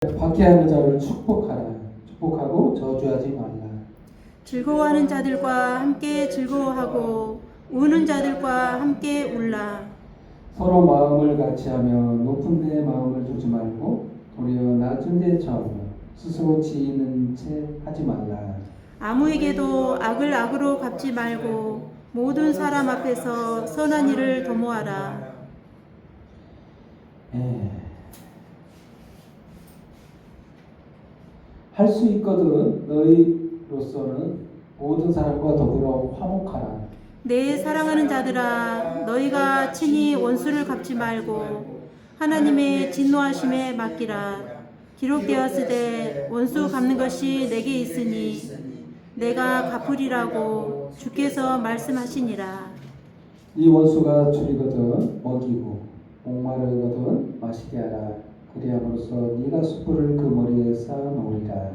박해하는 자를 축복하라. 축복하고 저주하지 말라. 즐거워하는 자들과 함께 즐거워하고 우는 자들과 함께 울라. 서로 마음을 같이하며 높은 데 마음을 두지 말고 도리어 낮은 데 처하며 스스로 지혜있는 채 하지 말라. 아무에게도 악을 악으로 갚지 말고 모든 사람 앞에서 선한 일을 도모하라. 할 수 있거든 너희로서는 모든 사람과 더불어 화목하라. 내 사랑하는 자들아, 너희가 친히 원수를 갚지 말고 하나님의 진노하심에 맡기라. 기록되었으되 원수 갚는 것이 내게 있으니 내가 갚으리라고 주께서 말씀하시니라. 이 원수가 줄이거든 먹이고 목마르거든 마시게 하라. 그리함으로써 네가 숯불을 그 머리에 쌓아 놓으리라.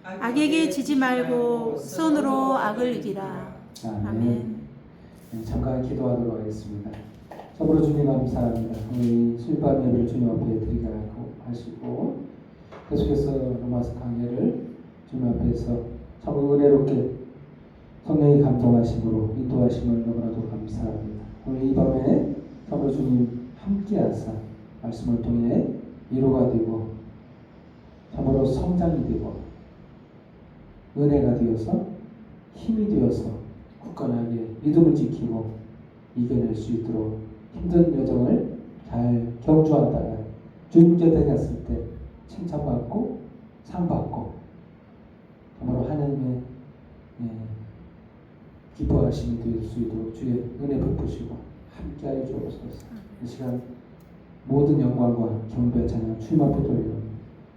악에게 지지 말고 손으로 악을 이기라. 아멘. 잠깐 기도하도록 하겠습니다. 참으로 주님 감사합니다. 우리 수요밤 예배를 주님 앞에 드리게 하시고 계속해서 로마서 강해를 주님 앞에서 참 은혜롭게 성령이 감동하심으로 인도하심을 너무나도 감사합니다. 오늘 이 밤에 참으로 주님 함께하사 말씀을 통해 위로가 되고 참으로 성장이 되고 은혜가 되어서 힘이 되어서 굳건하게 믿음을 지키고 이겨낼 수 있도록 힘든 여정을 잘 경주하다가 주님 곁에 갔을 때 칭찬받고 상받고 정말로 하나님의 기뻐하심이 될 수 있도록 주의 은혜 베푸시고 함께하여 주옵소서. 이 시간 모든 영광과 경배와 찬양 주님 앞에 돌려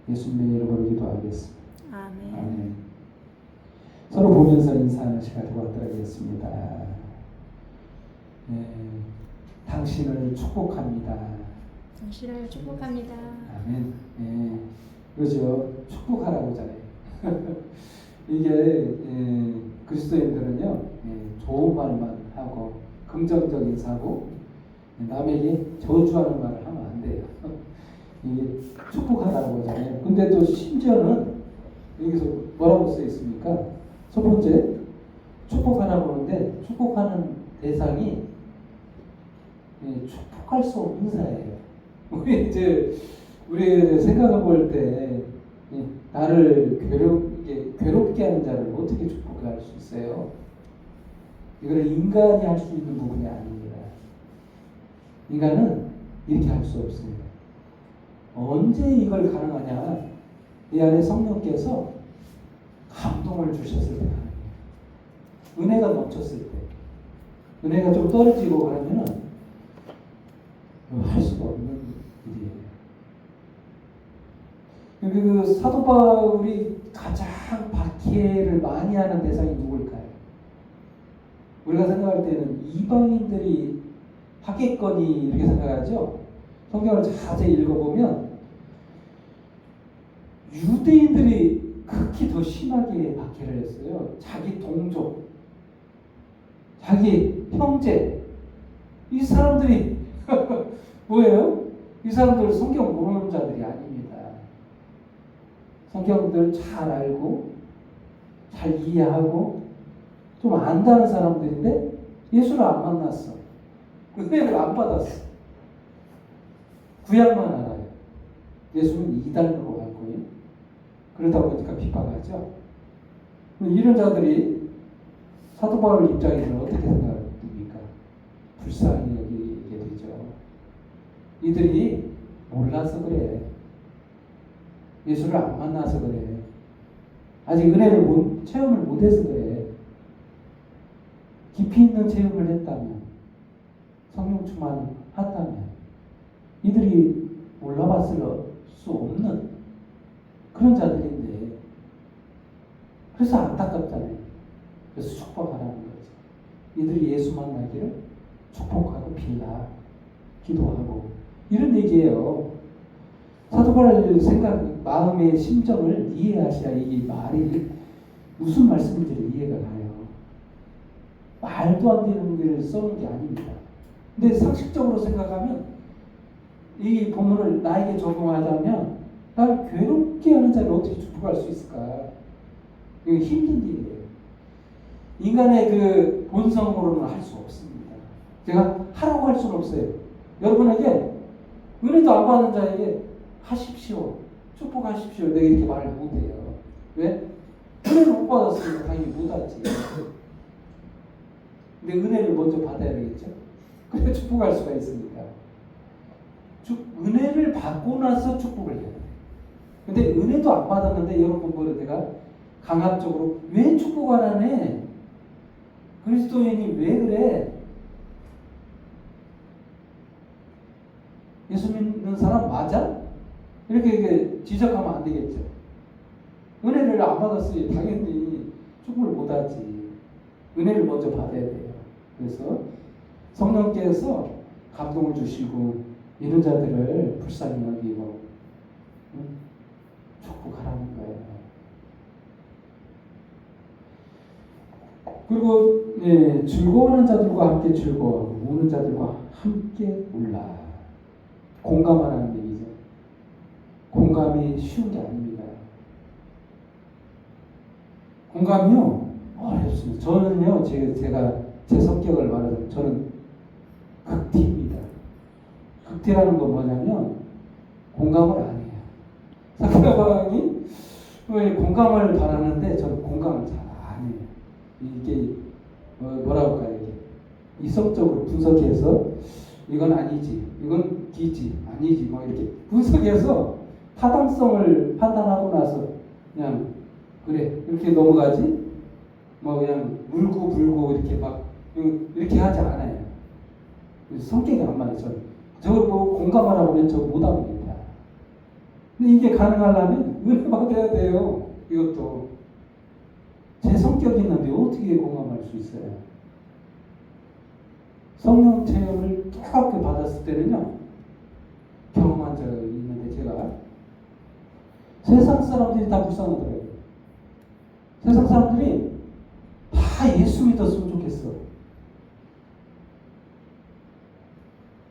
예수님의 이름으로 기도하겠습니다. 아멘. 아멘. 서로 보면서 인사하는 시간 갖도록 하겠습니다. 당신을 축복합니다. 당신을 축복합니다. 아멘. 그렇죠. 축복하라고 하잖아요. 이게 그리스도인들은요 좋은 말만 하고 긍정적인 사고 남에게 저주하는 말을 하면 안 돼요. 이게 축복하라고 하잖아요. 근데 또 심지어는 여기서 뭐라고 써 있습니까? 첫 번째 축복하라고 하는데 축복하는 대상이 축복할 수 없는 사예요. 우리 생각해 볼 때 나를 괴롭게 하는 자를 어떻게 축복할 수 있어요? 이걸 인간이 할 수 있는 부분이 아닙니다. 인간은 이렇게 할 수 없습니다. 언제 이걸 가능하냐? 이 안에 성령께서 감동을 주셨을 때 가능해요. 은혜가 넘쳤을 때, 은혜가 좀 떨어지고 그러면은 할 수가 없는 일이에요. 그 사도 바울이 가장 박해를 많이 하는 대상이 누굴까요? 우리가 생각할 때는 이방인들이 하겠거니 이렇게 생각하죠. 성경을 자세히 읽어보면 유대인들이 극히 더 심하게 박해를 했어요. 자기 동족, 자기 형제, 이 사람들이 뭐예요? 이 사람들 성경 모르는 자들이 아닙니다. 성경들 잘 알고 잘 이해하고 좀 안다는 사람들인데 예수를 안 만났어. 은혜를 안 받았어. 구약만 알아요. 예수는 이단으로 알고요. 그러다 보니까 핍박하죠. 이런 자들이 사도 바울 입장에서는 어떻게 생각합니까? 불쌍히 여기게 되죠. 이들이 몰라서 그래. 예수를 안 만나서 그래. 아직 은혜를 체험을 못해서 그래. 깊이 있는 체험을 했다면, 성령 충만했다면 이들이 몰라봤을 수 없는 그런 자들인데, 그래서 안타깝잖아요. 그래서 축복하라는 거지. 이들이 예수 만나기를 축복하고 빌라, 기도하고 이런 얘기예요. 사도 바울의 생각, 마음의 심정을 이해하셔야 이 말이 무슨 말씀인지를 이해가 가요. 말도 안 되는 걸 써놓은 게 아닙니다. 근데 상식적으로 생각하면 이 본문을 나에게 적용하자면 나를 괴롭게 하는 자를 어떻게 축복할 수 있을까? 이거 힘든 일이에요. 인간의 그 본성으로는 할 수 없습니다. 제가 하라고 할 수는 없어요. 여러분에게 은혜도 안 받는 자에게 하십시오, 축복하십시오, 내가 이렇게 말을 못해요. 왜? 은혜를 못 받았으니까 당연히 못하지. 근데 은혜를 먼저 받아야 되겠죠. 그래 축복할 수가 있으니까. 은혜를 받고 나서 축복을 해야 돼. 근데 은혜도 안 받았는데 여러분보다 내가 강압적으로 왜 축복 안 하네? 그리스도인이 왜 그래? 예수 믿는 사람 맞아? 이렇게 지적하면 안 되겠죠. 은혜를 안 받았으니 당연히 축복을 못 하지. 은혜를 먼저 받아야 돼요. 그래서 성령께서 감동을 주시고 이런 자들을 불쌍히 여기고 축복하라는 거예요. 그리고 즐거워하는 자들과 함께 즐거워하고 우는 자들과 함께 울라. 공감하라는 얘기죠. 공감이 쉬운 게 아닙니다. 공감이요 어렵습니다. 저는요 제가 제 성격을 말하자면 저는 극티입니다. 극티라는 건 뭐냐면 공감을 안 해요. 상대방이 공감을 바라는데 저는 공감을 잘 안 해요. 이게 뭐라고 할까요? 이게 이성적으로 분석해서 이건 아니지, 이건 기지, 아니지, 뭐 이렇게 분석해서 타당성을 판단하고 나서 그냥 그래 이렇게 넘어가지. 뭐 그냥 물고 불고 이렇게 막 이렇게 하지 않아요. 성격이 안 맞아요. 저걸 뭐 공감하라고 하면 저 못합니다. 근데 이게 가능하려면 은혜 받아야 돼요. 이것도 제 성격이 있는데 어떻게 공감할 수 있어요? 성령 체험을 뜨겁게 받았을 때는요 경험한 적이 있는데 제가 세상 사람들이 다 불쌍하더라고요. 세상 사람들이 다 예수 믿었으면 좋겠어.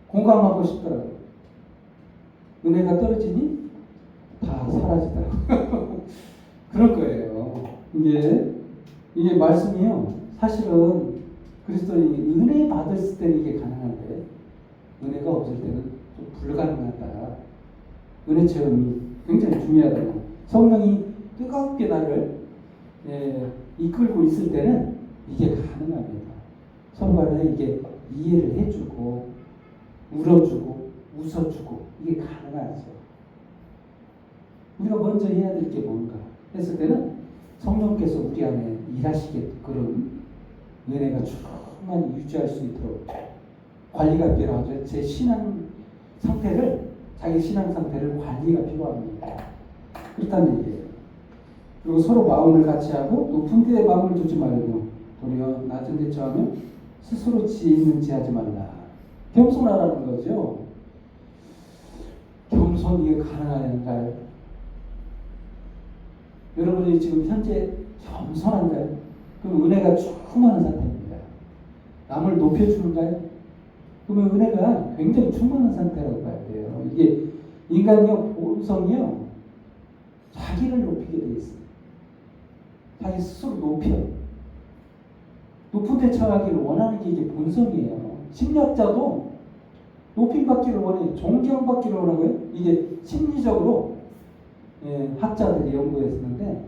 공감하고 싶더라고요. 은혜가 떨어지니 다 사라지더라고요. 그럴 거예요. 이게 말씀이요. 사실은 그리스도인이 은혜 받았을 때는 이게 가능한데 은혜가 없을 때는 좀 불가능하다. 은혜 체험이 굉장히 중요하다. 성령이 뜨겁게 나를 이끌고 있을 때는 이게 가능합니다. 서로 간에 이게 이해를 해주고 울어주고 웃어주고 이게 가능하죠. 우리가 먼저 해야 될 게 뭔가 했을 때는 성령께서 우리 안에 일하시게 그런 은혜가 충만히 유지할 수 있도록 관리가 필요하죠. 제 신앙 상태를 자기 신앙 상태를 관리가 필요합니다. 그렇다는 얘기예요. 그리고 서로 마음을 같이 하고 높은 데에 마음을 두지 말고 도리어 낮은 데 처하면 스스로 지혜 있는 지 하지 말라. 겸손하라는 거죠. 겸손 이게 가능한가요? 여러분이 지금 현재 겸손한가요? 그럼 은혜가 충만한 상태입니다. 남을 높여주는가요? 그러면 은혜가 굉장히 충만한 상태라고 봐야 돼요. 이게 인간의 본성이요 자기를 높이게 돼 있어요. 자기 스스로 높여 높은 데 처하기를 원하는 게 이게 본성이에요. 심리학자도 높임받기를 원해요. 존경받기를 원하고요. 이게 심리적으로 학자들이 연구했었는데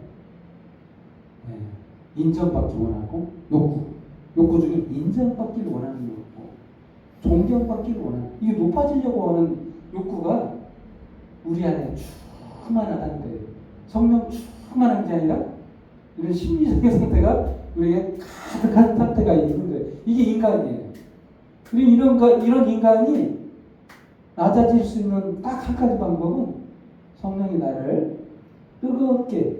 인정받기 원하고 욕구 중에 인정받기를 원하는 욕구, 존경받기를 원하는 이게 높아지려고 하는 욕구가 우리 안에 충만하다는 거예요. 성령 충만한 게 아니라 이런 심리적인 상태가 우리에게 가득한 상태가 있는 거예요. 이게 인간이에요. 그리고 이런 인간이 낮아질 수 있는 딱 한 가지 방법은 성령이 나를 뜨겁게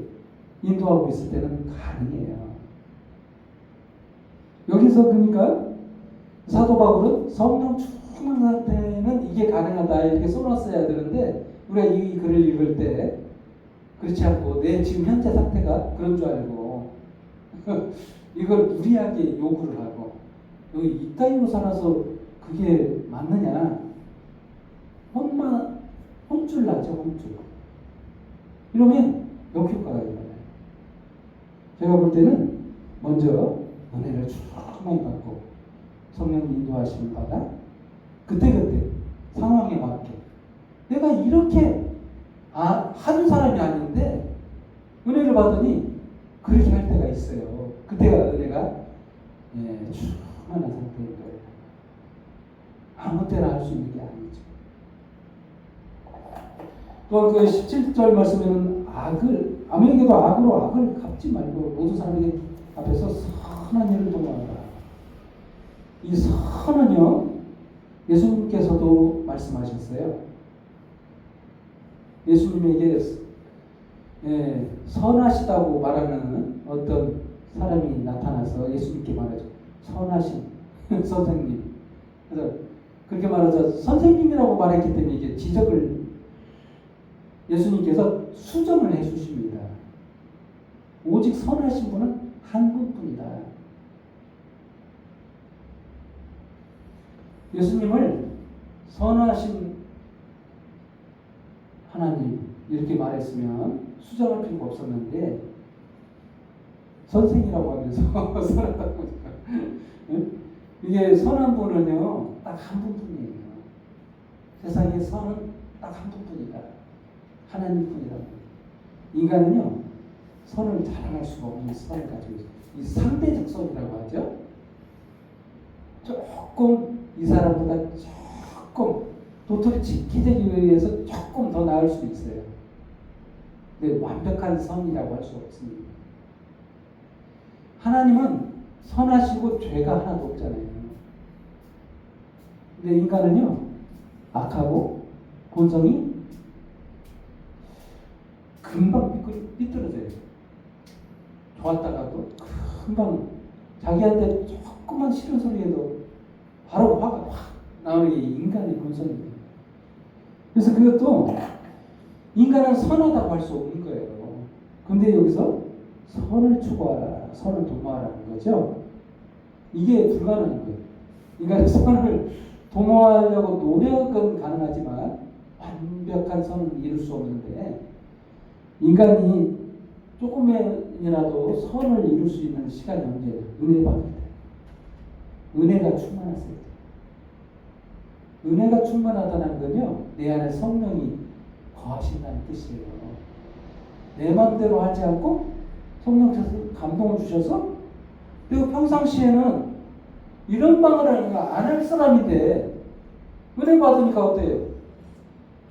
인도하고 있을 때는 가능해요. 여기서 그러니까 사도 바울은 성령 충만한 상태는 이게 가능하다 이렇게 써놨어야 되는데 우리가 이 글을 읽을 때 그렇지 않고 내 지금 현재 상태가 그런 줄 알고 이걸 무리하게 요구를 하고 여기 이따위로 살아서 그게 맞느냐 혼줄 나죠. 혼줄. 이러면 역효과가 일어나요. 제가 볼 때는 먼저 은혜를 충만히 받고 성령 인도하심을 받아 그때그때 상황에 맞게 내가 이렇게 하는 사람이 아닌데 은혜를 받으니 그렇게 할 때가 있어요. 그때가 은혜가 충만한 상태인 거예요. 아무 때나 할 수 있는 게 아니죠. 또한 그 17절 말씀에는 아무에게도 악으로 악을 갚지 말고 모든 사람에게 앞에서 선한 일을 도모하라. 이 선은요, 예수님께서도 말씀하셨어요. 예수님에게 선하시다고 말하는 어떤 사람이 나타나서 예수님께 말하죠. 선하신 선생님. 그래서 그렇게 말하자 선생님이라고 말했기 때문에 이게 지적을 예수님께서 수정을 해주십니다. 오직 선하신 분은 한 분뿐이다. 예수님을 선하신 하나님 이렇게 말했으면 수정할 필요가 없었는데 선생이라고 하면서 선하다고 이게 선한 분은요 딱 한 분뿐이에요. 세상에 선은 딱 한 분뿐이다. 하나님뿐이라고. 인간은요 선을 자랑할 수가 없는 선을 가지고 있어요. 이 상대적 선이라고 하죠. 조금 이 사람보다 조금 도토리 지키기 위해서 조금 더 나을 수 있어요. 근데 완벽한 선이라고 할 수 없습니다. 하나님은 선하시고 죄가 하나도 없잖아요. 근데 인간은요 악하고 본성이 금방 삐뚤어져요. 좋았다가도 금방 자기한테 조금만 싫은 소리 해도 바로 화가 확 나오는 게 인간의 본성입니다. 그래서 그것도 인간은 선하다고 할 수 없는 거예요. 근데 여기서 선을 추구하라, 선을 도모하라는 거죠. 이게 불가능한 거예요. 인간은 선을 도모하려고 노력은 가능하지만 완벽한 선을 이룰 수 없는데 인간이 조금이라도 선을 이룰 수 있는 시간이 언제예요? 은혜 받을 때. 은혜가 충만했을 때. 은혜가 충만하다는 건요, 내 안에 성령이 거하신다는 뜻이에요. 내 마음대로 하지 않고 성령께서 감동을 주셔서 내가 평상시에는 이런 방을 안 할 사람인데 은혜 받으니까 어때요?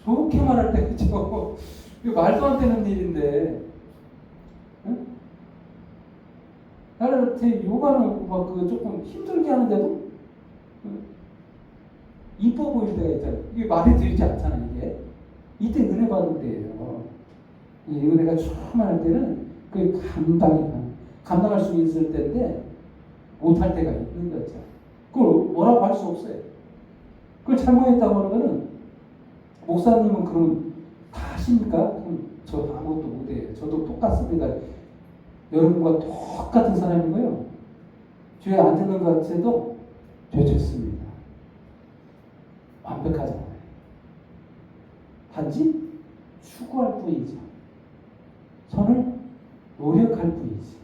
저렇게 말할 때 그죠? 이거 말도 안 되는 일인데 응? 나한테 요가는 막 그 조금 힘들게 하는데도 이뻐 보일 때가 있잖아요. 이게 말이 되지 않잖아요. 이게 이때 은혜 받을 때예요. 이 은혜가 충만할 때는 그 감당할 수 있을 때인데 못할 때가 있는 거죠. 그걸 뭐라고 할 수 없어요. 그걸 잘못했다고 하는 거는 목사님은 그러면 다 하십니까? 그럼 저 아무것도 못해요. 저도 똑같습니다. 여러분과 똑같은 사람이고요. 죄 안 짓는 것 같아도 죄 짓습니다. 완벽하지 않아요. 단지 추구할 뿐이죠. 선을 노력할 뿐이지.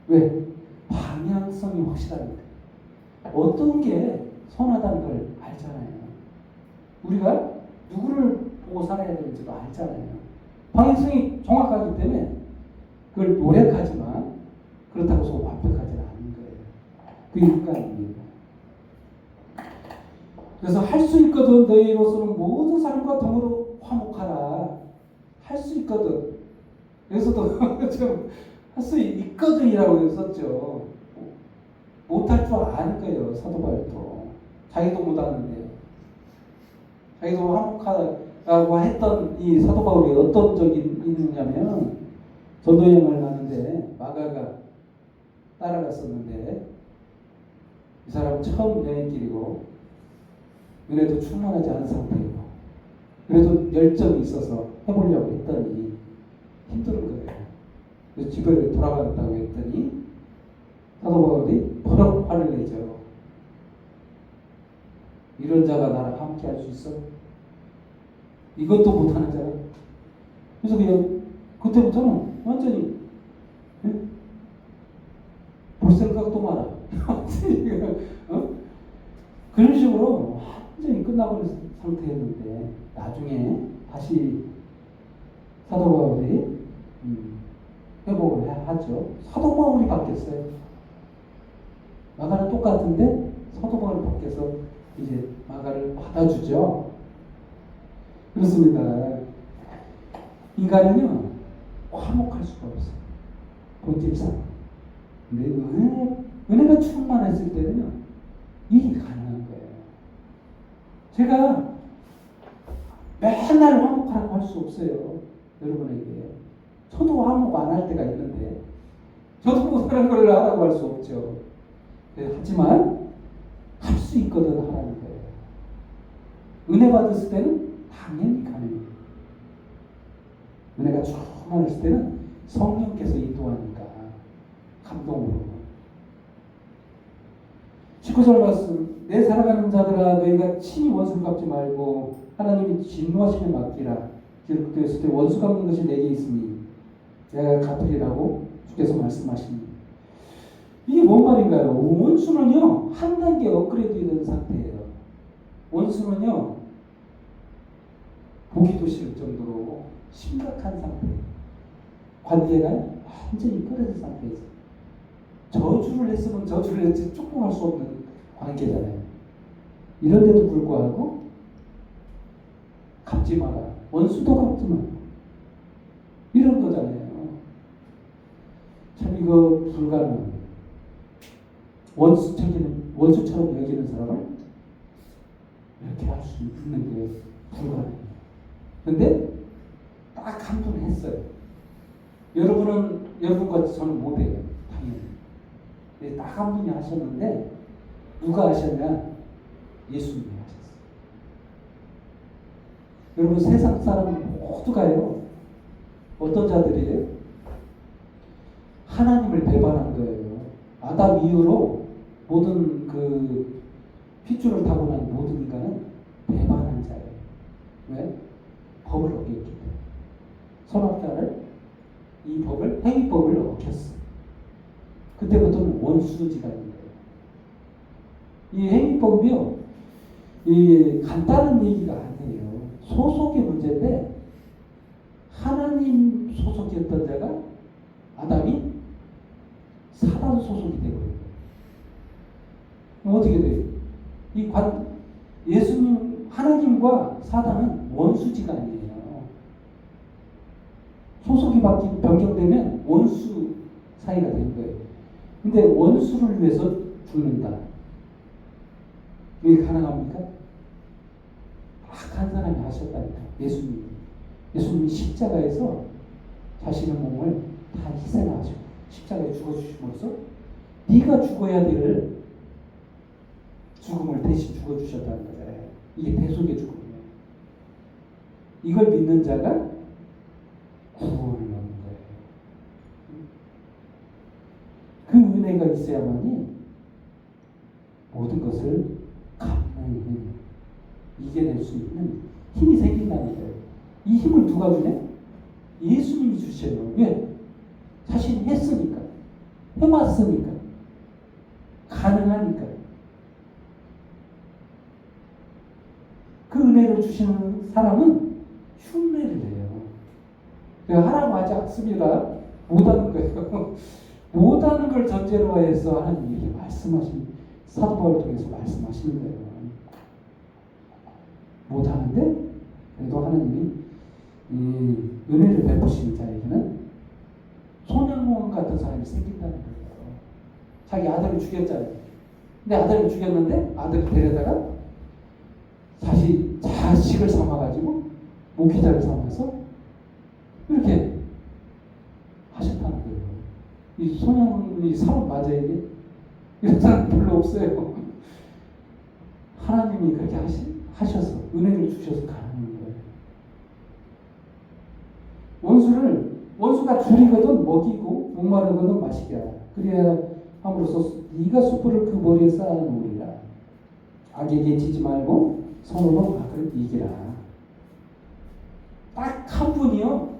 왜? 방향성이 확실합니다. 어떤 게 선하다는 걸 알잖아요. 우리가 누구를 보고 살아야 되는지도 알잖아요. 방향성이 정확하기 때문에 그걸 노력하지만 그렇다고 해서 완벽하지는 않은 거예요. 그 인간입니다. 그래서 할 수 있거든 너희로서는 모든 사람과 동으로 화목하라. 할 수 있거든. 여기서도 좀 할 수 있거든이라고 썼죠. 못할 줄 아는 거예요. 사도 바울도. 자기도 못하는데요. 자기도 화목하라고 했던 이 사도 바울이 어떤 적이 있느냐면 전도 여행을 가는데 마가가 따라갔었는데 이 사람은 처음 여행길이고 은혜도 충만하지 않은 상태이고 그래도 열정이 있어서 해보려고 했더니 힘든 거예요. 그래서 집에 돌아가겠다고 했더니 사도 바울이 버럭 화를 내죠. 이런 자가 나랑 함께 할 수 있어? 이것도 못하는 자가? 그래서 그냥 그때부터는 완전히 볼 생각도 마라. 어? 그런 식으로 완전히 끝나버린 상태였는데 나중에 다시 사도 바울이 회복을 하죠. 사도 바울이 바뀌었어요. 마가는 똑같은데 사도 바울이 바뀌어서 이제 마가를 받아주죠. 그렇습니다. 인간은요 화목할 수가 없어요. 본질상. 근데 은혜가 충만했을 때는요 일이 가능한 거예요. 제가 맨날 화목하라고 할 수 없어요. 여러분에게. 저도 화목 안 할 때가 있는데 저도 못하는 걸 하라고 할 수 없죠. 하지만 할 수 있거든 하라는 거예요. 은혜 받았을 때는 당연히 가능해요. 은혜가 충만했을 때는 성령께서 인도하니까 감동으로. 19절 말씀, 내 사랑하는 자들아 너희가 친히 원수를 갚지 말고 하나님이 진노하시면 맡기라. 기록되었을 때 원수 갚는 것이 내게 있으니 내가 갚으리라고 주께서 말씀하십니다. 이게 뭔 말인가요? 원수는요 한 단계 업그레이드 된 상태예요. 원수는요 보기도 싫을 정도로 심각한 상태. 관계가 완전히 끊어진 상태에서 저주를 했으면 저주를 했지 축복할 수 없는 관계잖아요. 이런데도 불구하고 갚지 마라. 원수도 갚지 마라. 이런 거잖아요. 참 이거 불가능합니다. 원수처럼 여기는 사람을 이렇게 할 수 있는 게 불가능해요. 근데 딱 한 분 했어요. 여러분과 저는 못해요. 당연히. 딱 한 분이 하셨는데 누가 하셨냐? 예수님이 하셨어요. 여러분 세상 사람 모두가요. 어떤 자들이에요? 하나님을 배반한 거예요. 아담 이후로 모든 그 핏줄을 타고난 모든 인간은 배반한 자예요. 왜? 법을 어겼기 때문에. 선악과를 이 법을 행위법을 어겼어. 그때부터는 원수지가 있는 거예요. 이 행위법이요, 이 간단한 얘기가 아니에요. 소속의 문제인데 하나님 소속이었던 자가 아담이 사단 소속이 되거든요. 어떻게 돼요? 예수님 하나님과 사단은 원수지간이에요. 소속이 변경되면 원수 사이가 되는 거예요. 근데 원수를 위해서 죽는다. 이게 가능합니까? 딱 한 사람이 하셨다니까. 예수님이 십자가에서 자신의 몸을 다 희생하시고 십자가에 죽어주심으로써 네가 죽어야 될 죽음을 대신 죽어주셨다는 거잖아요. 이게 대속의 죽음이에요. 이걸 믿는 자가 구원을 얻는 거예요. 그 은혜가 있어야만이 모든 것을 감당해내는, 이겨낼 수 있는 힘이 생긴다는 거예요. 이 힘을 누가 주냐? 예수님이 주셔요. 왜? 자신이 했으니까. 해봤으니까. 가능하니까. 그 은혜를 주시는 사람은 흉내를 내요. 내가 하라고 하지 않습니다. 못하는 거예요. 못하는 걸 전제로 해서 하나님이 이렇게 말씀하신, 사도 바울을 통해서 말씀하시는 거예요. 못하는데 그래도 하나님이 이 은혜를 베푸시는 자에게는 소년왕 같은 사람이 생긴다는 거예요. 자기 아들을 죽였잖아요. 근데 아들을 죽였는데 아들을 데려다가 다시 자식을 삼아가지고 목회자를 삼아서 이렇게 하셨다는 거예요. 이 소년이 사람 맞아요, 이게? 이런 사람 별로 없어요. 하나님이 그렇게 하셔서 은혜를 주셔서 가능한 거예요. 원수가 줄이거든 먹이고 목마르거든 마시게 하라. 그래야 함으로써 네가 숯불을 그 머리에 쌓아놓으리라. 악에게 지지 말고 손으로 악을 이기라. 딱 한 분이요.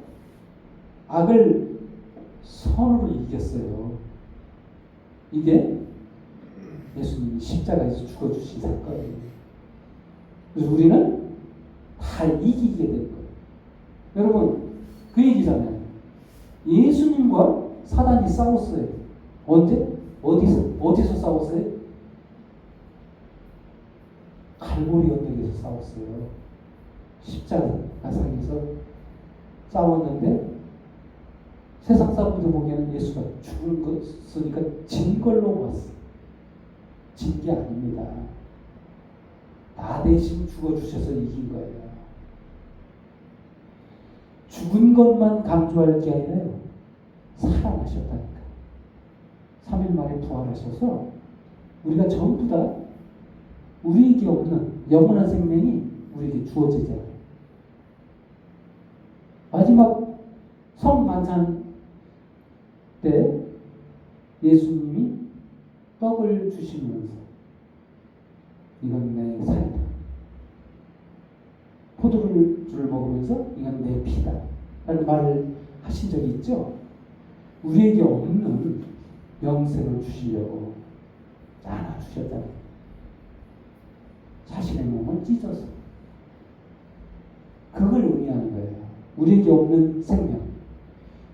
악을 선으로 이겼어요. 이게 예수님이 십자가에서 죽어주신 사건이에요. 그래서 우리는 다 이기게 될 거예요. 여러분, 그 얘기잖아요. 예수님과 사단이 싸웠어요. 언제? 어디서 싸웠어요? 갈보리 언덕에서 싸웠어요. 십자가상에서 싸웠는데 세상 사람들 보기에는 예수가 죽은 것이니까 진 걸로 봤어요. 진 게 아닙니다. 나 대신 죽어주셔서 이긴 거예요. 죽은 것만 강조할 게 아니라요. 살아나셨다니까. 3일 만에 부활하셔서 우리가 전부 다 우리에게 없는 영원한 생명이 우리에게 주어지잖아요. 마지막 성만찬 때 예수님이 떡을 주시면서 이건 내 살이다. 포도주를 먹으면서 이건 내 피다. 라는 말을 하신 적이 있죠. 우리에게 없는 영생을 주시려고 나눠주셨잖아요. 자신의 몸을 찢어서. 그걸 의미하는 거예요. 우리에게 없는 생명,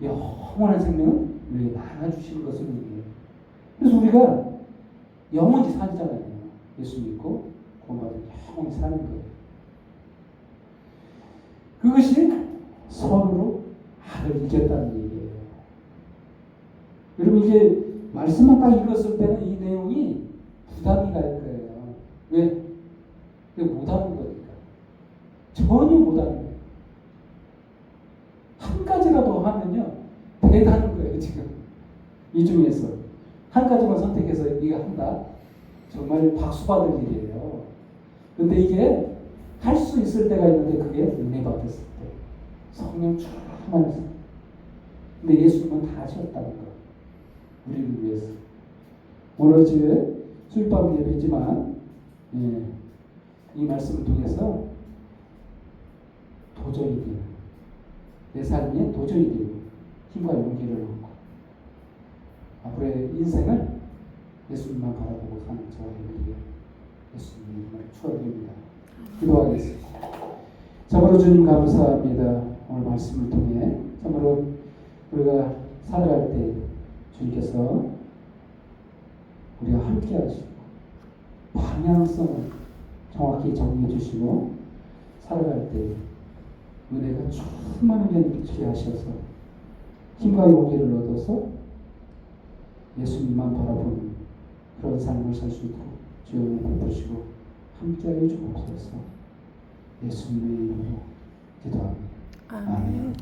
영원한 생명은 우리에게 나눠주시는 것을 의미해요. 그래서 우리가 영원히 살잖아요. 예수 믿고 구원받은 영원히 사는 거예요. 그것이 선으로 악을 이겼다는 얘기예요. 여러분, 이게 말씀만 딱 읽었을 때는 이 내용이 부담이 갈 거예요. 왜? 못하는 거니까. 전혀 못하는 거예요. 한 가지라도 하면요 대단한 거예요. 지금 이 중에서 한 가지만 선택해서 이거 한다, 정말 박수 받을 일이에요. 근데 이게 할 수 있을 때가 있는데 그게 은혜 받았을 때, 성령 충만해서. 근데 예수님은 다 하셨다는 거, 우리를 위해서. 오늘 집에 수요일밤 예배지만 이 말씀을 통해서 도저히 돼요. 내 삶에 도저히 돼요. 힘과 용기를 얻고 앞으로의 인생을 예수님만 바라보고 사는 저와 여러분에게 예수님을 축원드립니다. 기도하겠습니다. 참으로 주님 감사합니다. 오늘 말씀을 통해 참으로 우리가 살아갈 때 주님께서 우리와 함께 하시고 방향성을 정확히 정리해 주시고 살아갈 때 은혜가 충만하게 넘치게 하셔서 힘과 용기를 얻어서 예수님만 바라보는 그런 삶을 살 수 있도록 주여 베푸시고 함께하여 주옵소서. 예수님의 이름으로 기도합니다. 아멘.